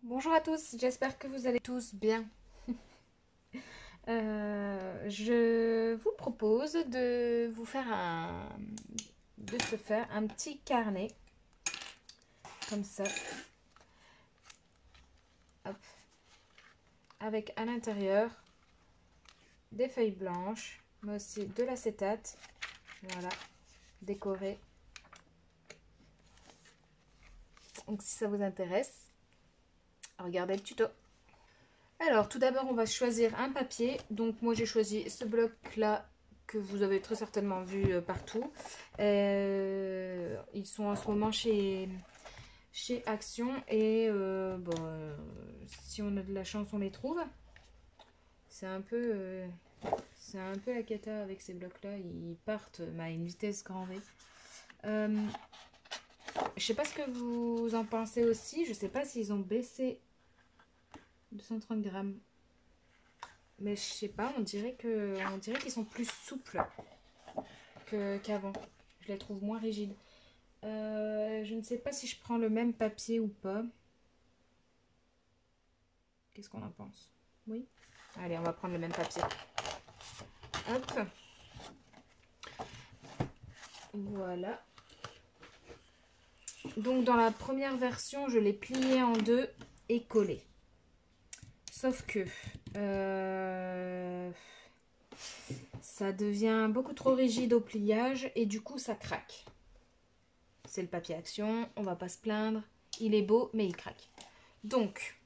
Bonjour à tous, j'espère que vous allez tous bien. Je vous propose de vous faire de se faire un petit carnet comme ça, hop, avec à l'intérieur des feuilles blanches, mais aussi de l'acétate, voilà, décoré. Donc si ça vous intéresse, regardez le tuto. Alors, tout d'abord, on va choisir un papier. Donc, moi, j'ai choisi ce bloc-là que vous avez très certainement vu partout. Ils sont en ce moment chez Action. Et si on a de la chance, on les trouve. C'est un peu la cata avec ces blocs-là. Ils partent à une vitesse grand V. Je sais pas ce que vous en pensez aussi. Je sais pas s'ils ont baissé 230 grammes. Mais je sais pas, on dirait qu'ils sont plus souples qu'avant. Je les trouve moins rigides. Je ne sais pas si je prends le même papier ou pas. Qu'est-ce qu'on en pense? Oui? Allez, on va prendre le même papier. Hop. Voilà. Donc dans la première version, je l'ai plié en deux et collé. Sauf que ça devient beaucoup trop rigide au pliage et du coup ça craque. C'est le papier Action, on va pas se plaindre. Il est beau, mais il craque. Donc,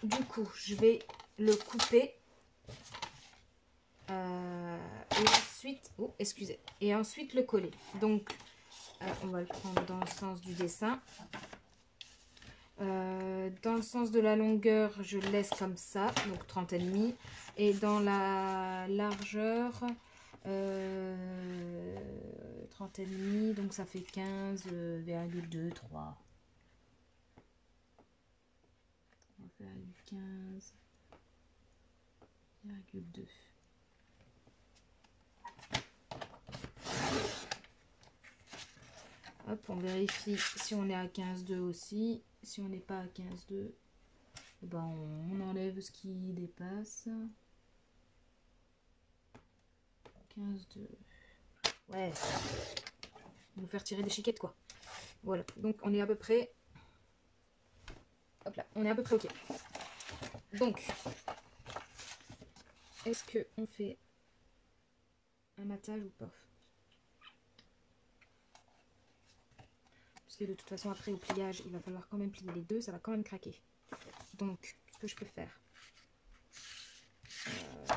du coup, je vais le couper. Et ensuite, oh, excusez. Et ensuite le coller. Donc, on va le prendre dans le sens du dessin. Dans le sens de la longueur, je le laisse comme ça, donc 30,5. Et dans la largeur, 30,5, donc ça fait 15,2, 3. On va faire 15,2. Hop, on vérifie si on est à 15,2 aussi. Si on n'est pas à 15,2, ben on enlève ce qui dépasse. 15,2. Ouais. On va faire tirer des chiquettes quoi. Voilà. Donc on est à peu près. Hop là. On est à peu près ok. Donc, est-ce qu'on fait un matage ou pas? Parce que de toute façon, après au pliage, il va falloir quand même plier les deux. Ça va quand même craquer. Donc, ce que je peux faire.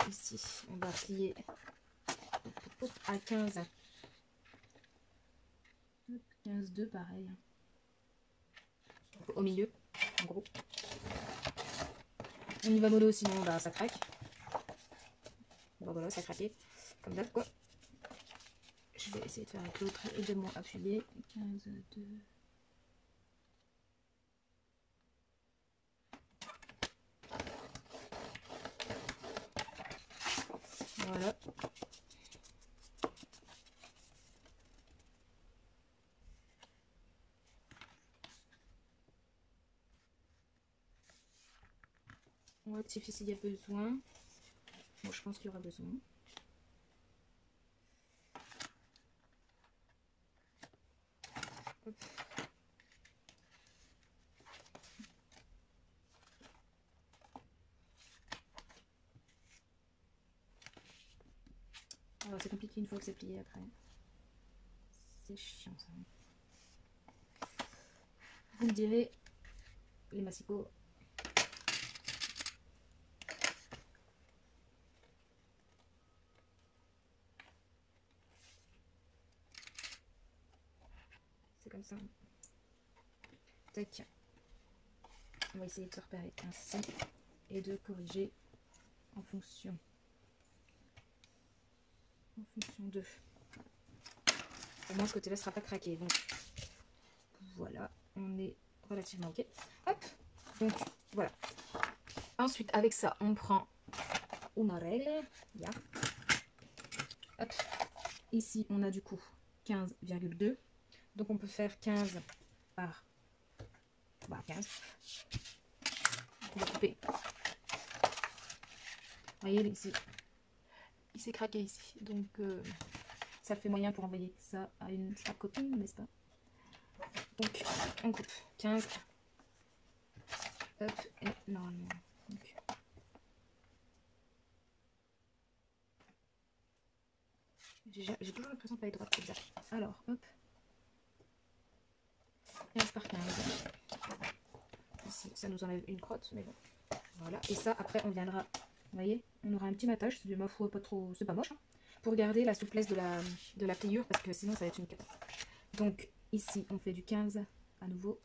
Ici, on va plier à 15. 15,2 pareil. Au milieu, en gros. On y va mollo, sinon bah, ça craque. Bon voilà, ça a craqué. Comme d'hab quoi. Je vais essayer de faire avec l'autre et de moins appuyer. 15,2. Voilà. On rectifie s'il y a besoin. Bon, je pense qu'il y aura besoin. Hop. Alors c'est compliqué une fois que c'est plié après. C'est chiant ça. Vous me direz, les massicots. C'est comme ça. Tac. On va essayer de se repérer ainsi et de corriger en fonction de. Au moins ce côté-là ne sera pas craqué. Donc voilà, on est relativement ok. Hop. Donc voilà. Ensuite avec ça, on prend une règle. Yeah. Hop. Ici, on a du coup 15,2. Donc on peut faire 15 par 15. On va couper. Vous voyez, ici, il s'est craqué ici. Donc, ça fait moyen pour envoyer ça à sa copine, n'est-ce pas? Donc, on coupe 15. Hop, et normalement. Donc, j'ai toujours l'impression de pas être droite comme ça. Alors, hop. 15 par 15. Ici, ça nous enlève une crotte, mais bon. Voilà. Et ça, après, on viendra. Vous voyez, on aura un petit matage. C'est du ma foi pas trop. C'est pas moche. Hein, pour garder la souplesse de la pliure, parce que sinon, ça va être une cata. Donc, ici, on fait du 15 à nouveau.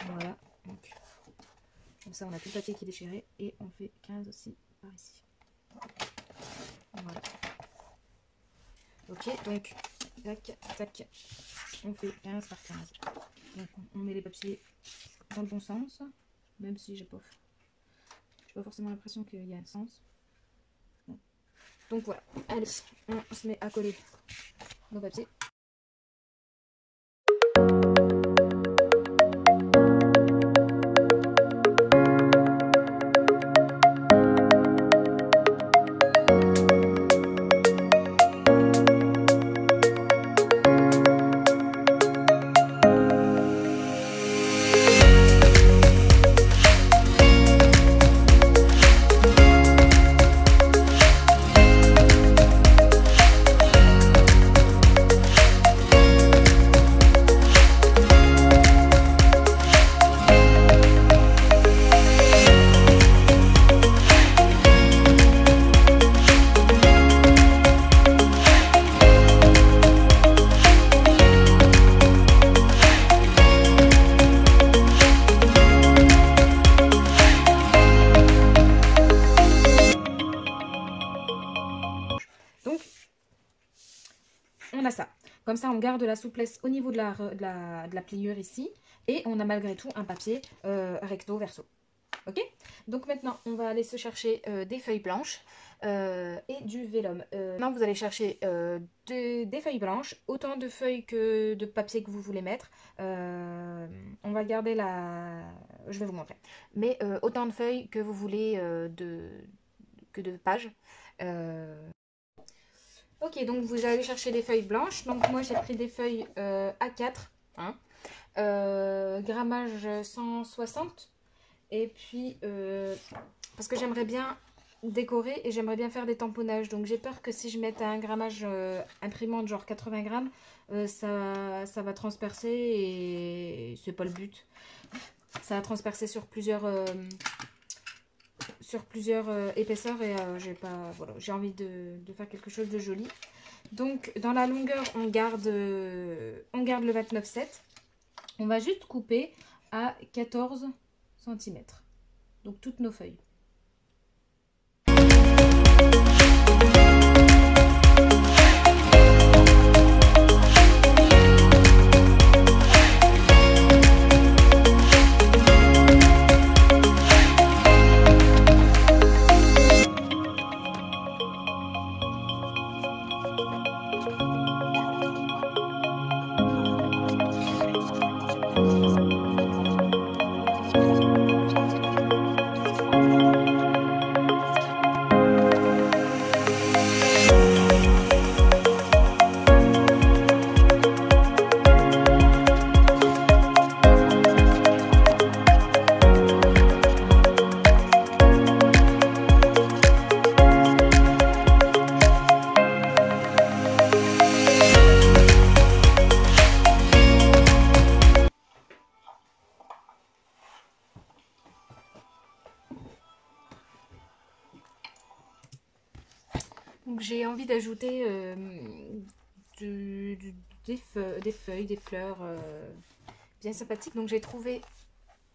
Voilà. Donc, comme ça, on a tout le papier qui est déchiré. Et on fait 15 aussi par ici. Voilà. Ok, donc, tac, tac. On fait 15 par 15. Donc, on met les papiers dans le bon sens. Même si j'ai pas forcément l'impression qu'il y a un sens. Non. Donc voilà. Allez, on se met à coller nos papiers. Donc, on a ça. Comme ça, on garde la souplesse au niveau de la pliure ici. Et on a malgré tout un papier recto verso. Ok? Donc maintenant, on va aller se chercher des feuilles blanches et du vélum. Maintenant, vous allez chercher des feuilles blanches, autant de feuilles que de papier que vous voulez mettre. On va garder la... Je vais vous montrer. Mais autant de feuilles que vous voulez que de pages. Ok, donc vous allez chercher des feuilles blanches. Donc moi, j'ai pris des feuilles A4. Hein, grammage 160. Et puis, parce que j'aimerais bien décorer et j'aimerais bien faire des tamponnages. Donc j'ai peur que si je mette un grammage imprimante genre 80 grammes, ça va transpercer et c'est pas le but. Ça va transpercer sur plusieurs épaisseurs et j'ai envie de faire quelque chose de joli. Donc dans la longueur, on garde le 29,7. On va juste couper à 14 cm. Donc toutes nos feuilles. Donc j'ai envie d'ajouter des feuilles, des fleurs bien sympathiques. Donc j'ai trouvé,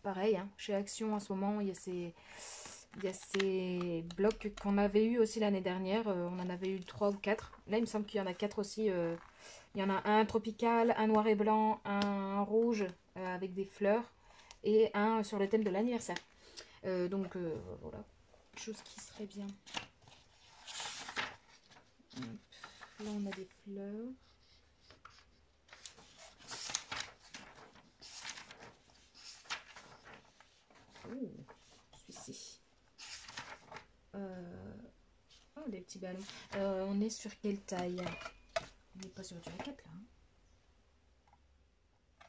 pareil, hein, chez Action en ce moment, il y a ces blocs qu'on avait eu aussi l'année dernière. On en avait eu 3 ou 4. Là, il me semble qu'il y en a 4 aussi. Il y en a un tropical, un noir et blanc, un rouge avec des fleurs et un sur le thème de l'anniversaire. Donc voilà, chose qui serait bien. Là, on a des fleurs. les petits ballons. On est sur quelle taille? On n'est pas sur du A4 là. Hein.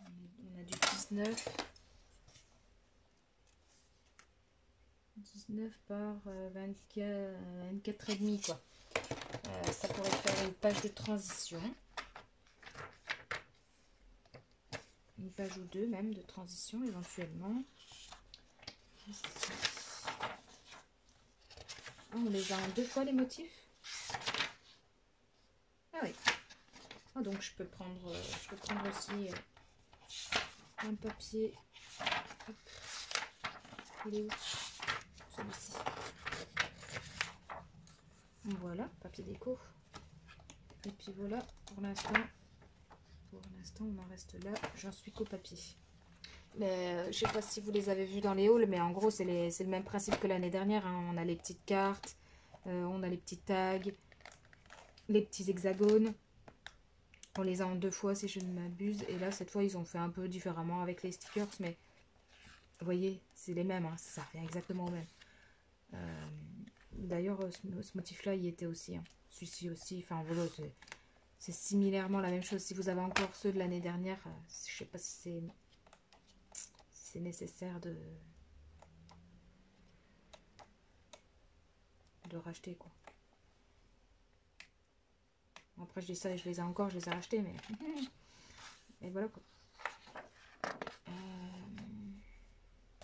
On a du 19. 19 par 24 et demi quoi. Ça pourrait faire une page de transition. Une page ou deux même de transition éventuellement. Ici. Ah, on les a en deux fois les motifs. Ah oui. Ah, donc je peux prendre aussi un papier. Hop. Il est où? Celui-ci. Voilà, papier déco. Et puis voilà, pour l'instant, on en reste là. J'en suis qu'au papier. Mais je sais pas si vous les avez vus dans les hauls, mais en gros, c'est le même principe que l'année dernière. Hein. On a les petites cartes, on a les petits tags, les petits hexagones. On les a en deux fois, si je ne m'abuse. Et là, cette fois, ils ont fait un peu différemment avec les stickers. Mais vous voyez, c'est les mêmes. Hein. Ça revient exactement au même. D'ailleurs, ce motif-là, il était aussi. Hein. Celui-ci aussi. Enfin, voilà, c'est similairement la même chose. Si vous avez encore ceux de l'année dernière, je sais pas si c'est nécessaire de racheter, quoi. Après, je dis ça et je les ai encore, je les ai rachetés, mais... Et voilà, quoi.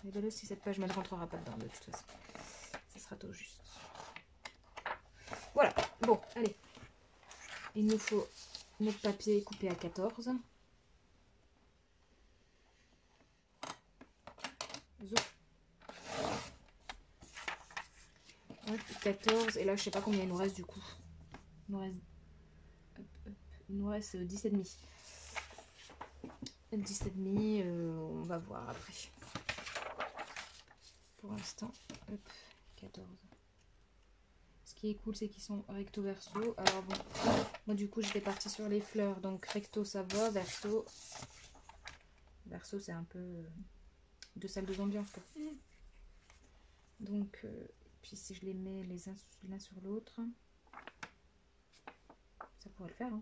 Et ben là, si cette page ne rentrera pas dedans, de toute façon. Ça sera tout juste. Voilà. Bon, allez. Il nous faut notre papier coupé à 14. Zou. 14. Et là, je sais pas combien il nous reste du coup. Il nous reste 10,5. 10,5. On va voir après. Pour l'instant, 14. Ce qui est cool, c'est qu'ils sont recto verso. Alors bon, moi du coup, j'étais partie sur les fleurs. Donc recto, ça va. Verso, c'est un peu de salle de ambiance, quoi. Donc, puis si je les mets l'un sur l'autre, ça pourrait le faire. Hein.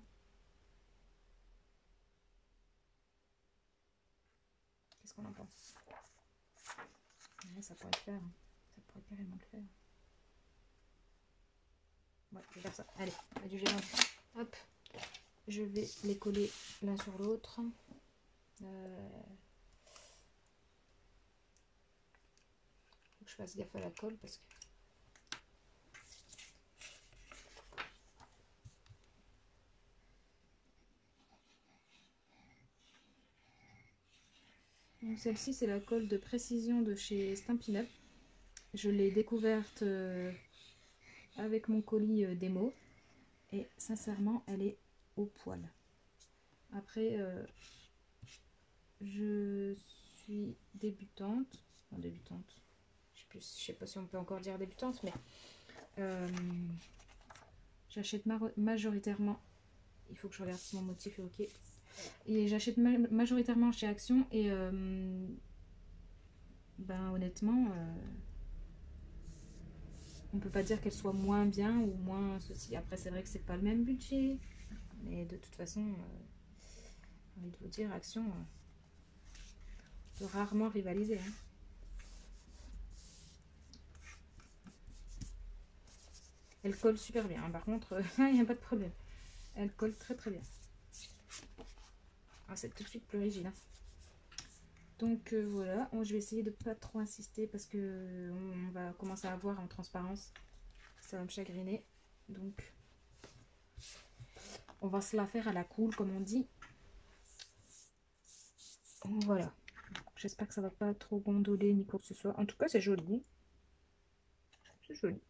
Qu'est-ce qu'on en pense? Ouais, ça pourrait le faire. Hein. Ça pourrait carrément le faire. Ouais, je vais faire ça. Allez, du gel. Hop, je vais les coller l'un sur l'autre. Faut que je fasse gaffe à la colle parce que... Celle-ci, c'est la colle de précision de chez Stampin' Up. Je l'ai découverte avec mon colis démo. Et sincèrement, elle est au poil. Après, je suis débutante. Enfin, débutante. Je sais pas si on peut encore dire débutante, mais j'achète majoritairement. Il faut que je regarde si mon motif est ok. Et j'achète majoritairement chez Action et ben honnêtement, on peut pas dire qu'elle soit moins bien ou moins ceci. Après, c'est vrai que c'est pas le même budget, mais de toute façon, j'ai envie de vous dire, Action peut rarement rivaliser. Hein. Elle colle super bien. Hein. Par contre, il n'y a pas de problème. Elle colle très très bien. Ah, c'est tout de suite plus rigide. Hein. Donc voilà, je vais essayer de pas trop insister parce que on va commencer à voir en transparence. Ça va me chagriner. Donc on va se la faire à la cool comme on dit. Voilà. J'espère que ça va pas trop gondoler ni quoi que ce soit. En tout cas, c'est joli. C'est joli.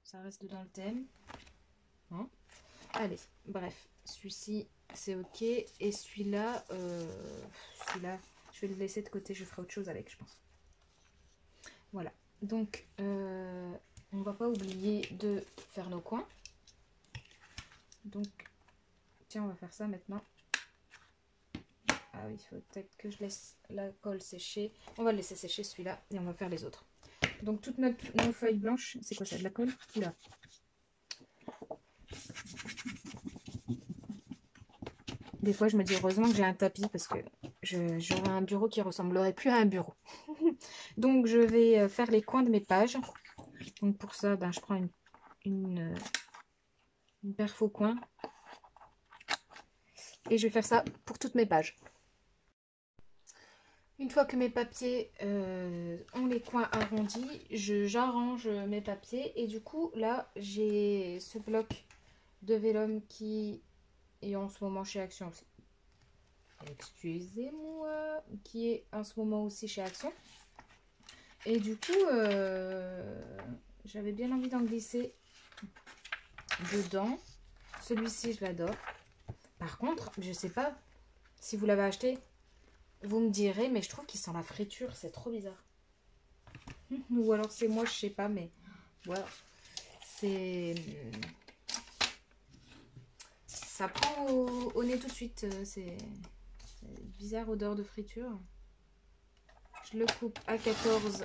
Ça reste dans le thème. Hein? Allez, bref. Celui-ci, c'est ok. Et celui-là, je vais le laisser de côté. Je ferai autre chose avec, je pense. Voilà. Donc, on va pas oublier de faire nos coins. Donc, tiens, on va faire ça maintenant. Ah oui, il faut peut-être que je laisse la colle sécher. On va le laisser sécher celui-là et on va faire les autres. Donc toutes nos feuilles blanches, c'est quoi ça, de la colle? Oula. Des fois, je me dis heureusement que j'ai un tapis parce que j'aurais un bureau qui ressemblerait plus à un bureau. Donc, je vais faire les coins de mes pages. Donc, pour ça, ben, je prends une perf au coin. Et je vais faire ça pour toutes mes pages. Une fois que mes papiers ont les coins arrondis, j'arrange mes papiers. Et du coup, là, j'ai ce bloc de vélum qui est en ce moment chez Action aussi. Excusez-moi, qui est en ce moment aussi chez Action. Et du coup, j'avais bien envie d'en glisser dedans. Celui-ci, je l'adore. Par contre, je sais pas si vous l'avez acheté, vous me direz, mais je trouve qu'il sent la friture, c'est trop bizarre. Ou alors c'est moi, je sais pas, mais voilà. C'est... Ça prend au nez tout de suite, c'est bizarre odeur de friture. Je le coupe à 14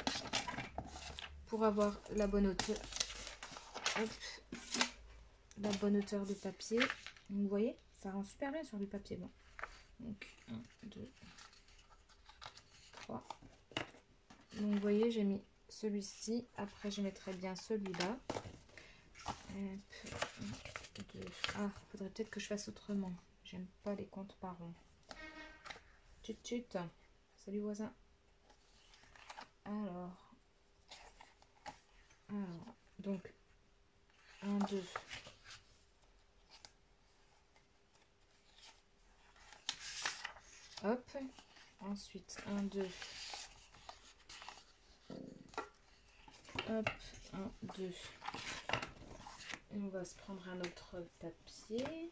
pour avoir la bonne hauteur. Hop. La bonne hauteur de papier. Vous voyez, ça rend super bien sur du papier blanc. Donc 1, 2, 3. Donc vous voyez, j'ai mis celui-ci. Après, je mettrai bien celui-là. Ah, faudrait peut-être que je fasse autrement. J'aime pas les comptes par rond. Tut. Salut voisin. Alors, donc 1, 2. Hop. Ensuite, 1, 2. Hop, 1, 2. On va se prendre un autre papier.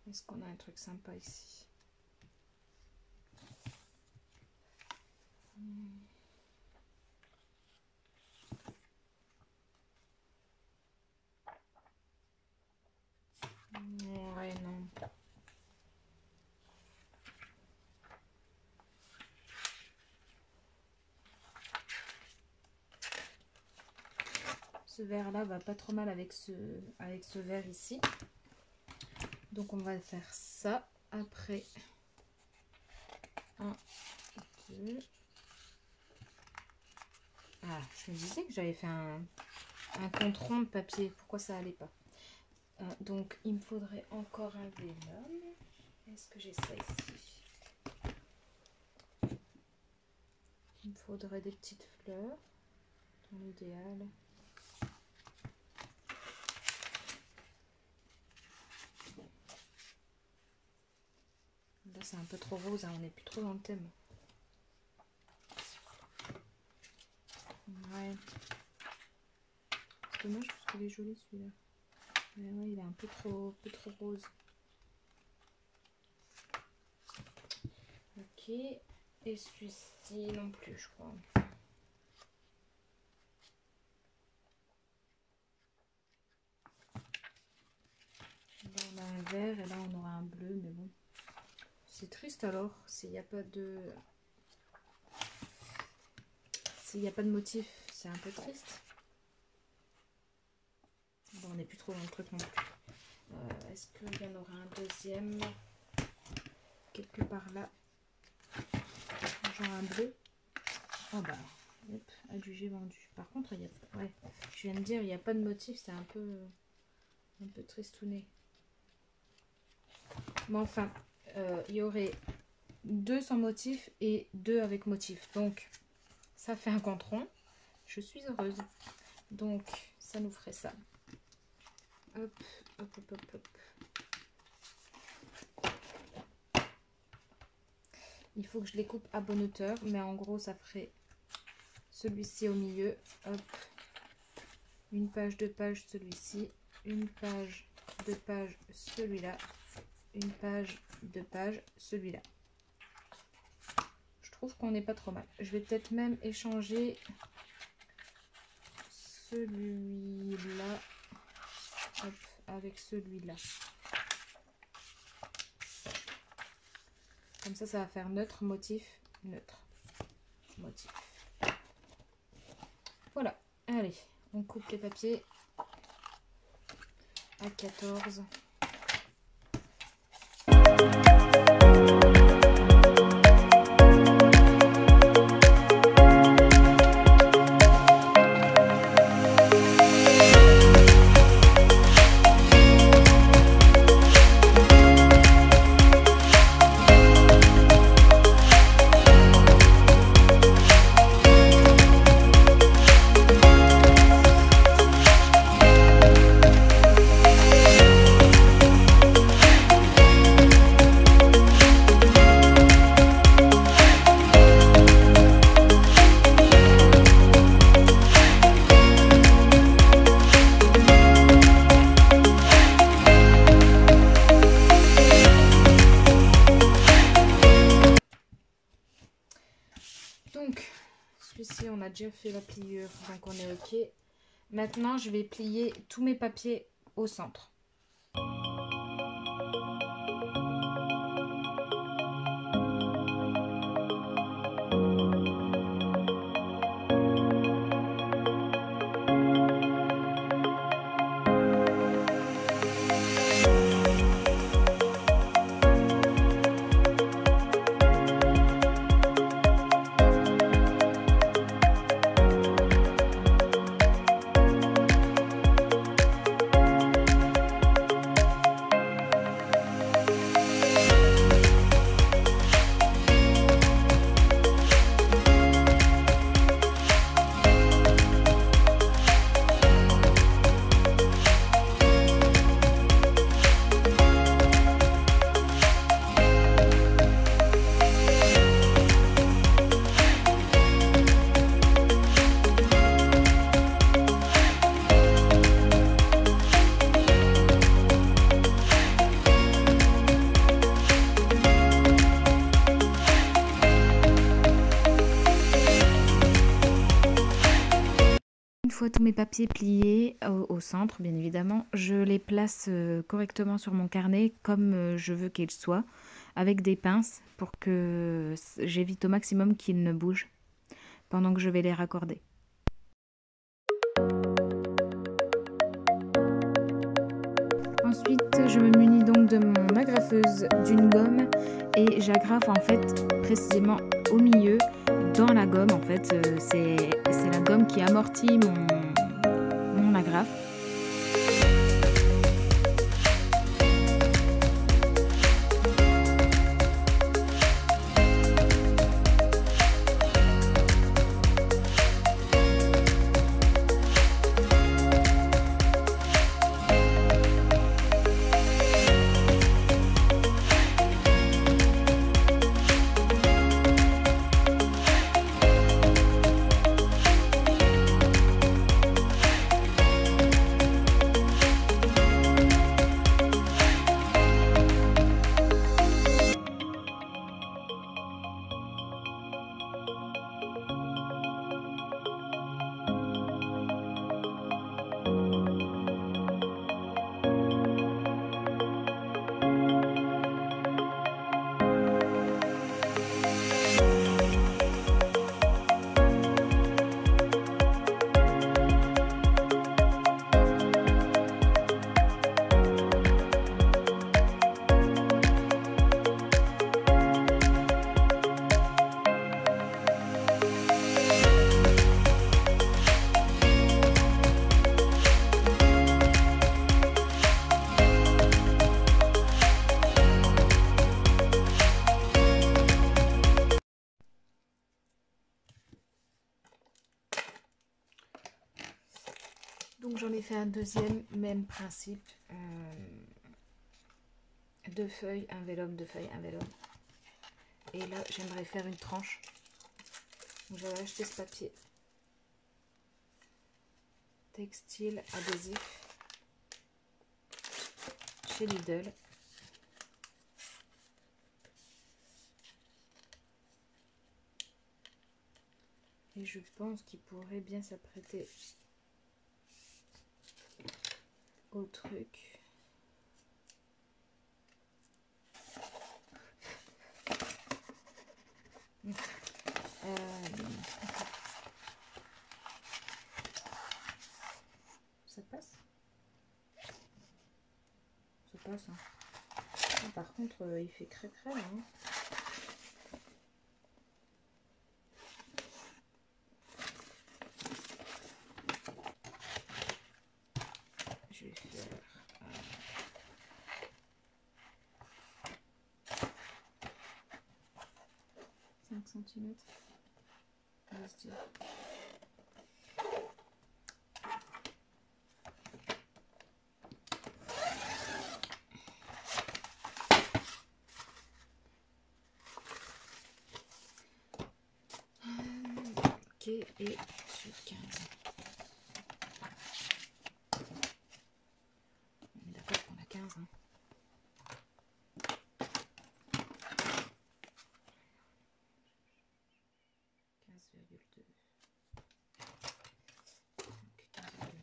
Est-ce qu'on a un truc sympa ici? Ouais, non. Ce vert là va pas trop mal avec ce vert ici. Donc on va faire ça. Après 1, 2. Ah, je me disais que j'avais fait un compte rond de papier. Pourquoi ça allait pas? Donc il me faudrait encore un vélum. Est-ce que j'ai ça ici? Il me faudrait des petites fleurs dans l'idéal. Là c'est un peu trop rose, hein, on n'est plus trop dans le thème. Ouais. C'est dommage parce qu'il est joli celui-là. Mais ouais, il est un peu trop rose. Ok. Et celui-ci non plus, je crois. Là on a un vert et là on aura un bleu, mais bon. C'est triste alors, s'il n'y a pas de... S'il n'y a pas de motif, c'est un peu triste. Bon, on n'est plus trop dans le truc non plus. Est-ce qu'il y en aura un deuxième quelque part là? Genre un bleu. Oh bah, hop, adjugé vendu. Par contre, il y a... ouais, je viens de dire, il n'y a pas de motif, c'est un peu tristouné. Mais enfin, il y aurait 2 sans motif et 2 avec motif. Donc, ça fait un compte rond. Je suis heureuse. Donc, ça nous ferait ça. Hop, hop, hop, hop, hop. Il faut que je les coupe à bonne hauteur, mais en gros, ça ferait celui-ci au milieu. Hop. Une page, 2 pages, celui-ci. Une page, 2 pages, celui-là. Une page, 2 pages, celui-là. Je trouve qu'on n'est pas trop mal. Je vais peut-être même échanger celui-là avec celui-là. Comme ça va faire neutre, motif, neutre. motif. Voilà, allez, on coupe les papiers à 14. Donc, celui-ci, on a déjà fait la pliure, donc on est OK. Maintenant, je vais plier tous mes papiers au centre. Une fois tous mes papiers pliés au centre, bien évidemment, je les place correctement sur mon carnet comme je veux qu'ils soient, avec des pinces pour que j'évite au maximum qu'ils ne bougent pendant que je vais les raccorder. Ensuite, je me munis donc de mon agrafeuse d'une gomme et j'agrafe en fait précisément au milieu, dans la gomme en fait. C'est la gomme qui amortit mon agrafe. Donc j'en ai fait un deuxième, même principe. 2 feuilles, un vélum, 2 feuilles, un vélum. Et là, j'aimerais faire une tranche. Donc j'avais acheté ce papier textile adhésif chez Lidl. Et je pense qu'il pourrait bien s'apprêter au truc. Ça passe. Hein. Ah, par contre, il fait crème. Hein. Je vais faire 5 cm. Ok, et sur 15. On est d'accord qu'on a 15. Hein.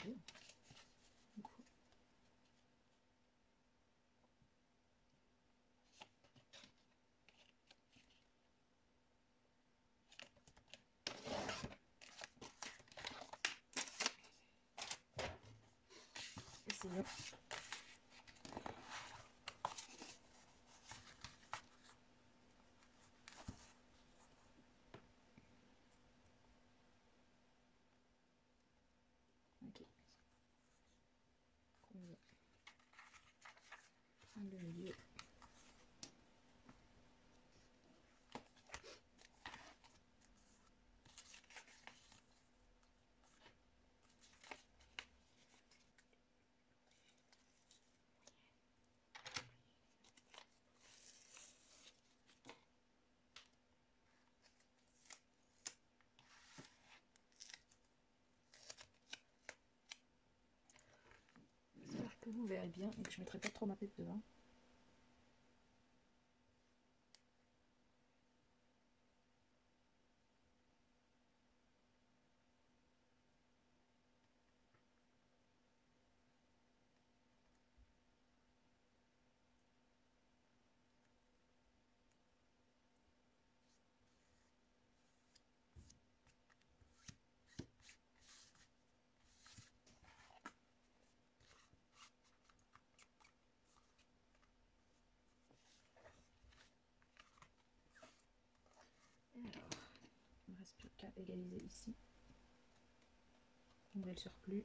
15,2. Donc 15,2. Essayons. Ok. Combien? Prendre le milieu. J'espère que vous verrez bien et que je ne mettrai pas trop ma tête devant. Alors, il ne me reste plus qu'à égaliser ici. On met le surplus.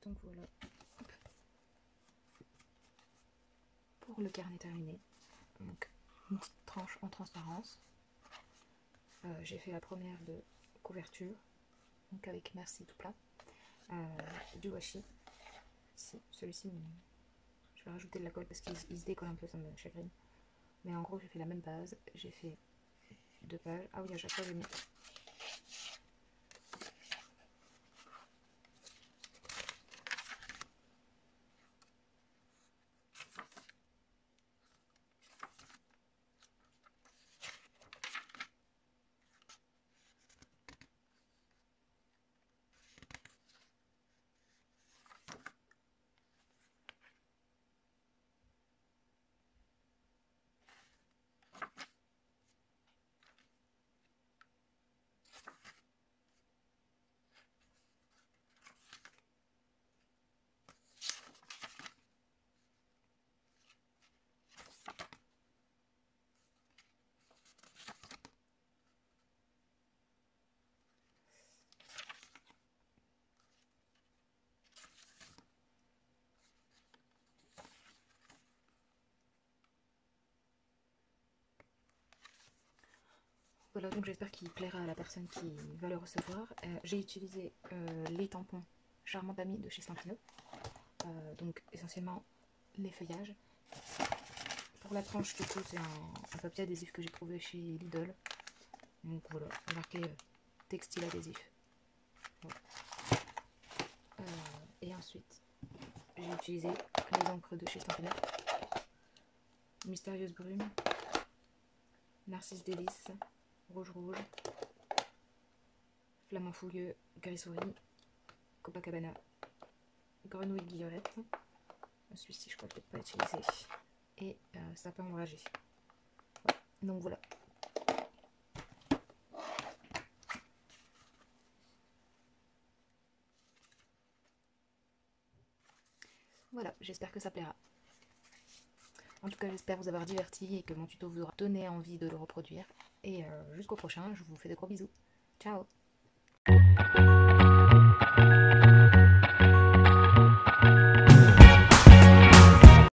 Donc voilà. Pour le carnet terminé. Donc une petite tranche en transparence. J'ai fait la première de couverture. Donc avec merci tout plat. Du washi. Celui-ci, je vais rajouter de la colle parce qu'il se décolle un peu, ça me chagrine. Mais en gros, j'ai fait la même base. J'ai fait 2 pages. Ah oui, à chaque fois, j'ai mis. Voilà, donc j'espère qu'il plaira à la personne qui va le recevoir. J'ai utilisé les tampons Charmant Ami de chez Stampino. Donc essentiellement les feuillages. Pour la tranche, du coup, c'est un papier adhésif que j'ai trouvé chez Lidl. Donc voilà, marqué textile adhésif. Voilà. Et ensuite, j'ai utilisé les encres de chez Stampino. Mystérieuse brume, Narcisse délice, rouge, flamant fougueux, gris souris, Copacabana grenouille guillolette. Celui-ci, je crois peut-être pas utiliser. Et sapin ombragé. Ouais. Donc voilà. Voilà, j'espère que ça plaira. En tout cas, j'espère vous avoir diverti et que mon tuto vous aura donné envie de le reproduire. Et jusqu'au prochain, je vous fais de gros bisous. Ciao!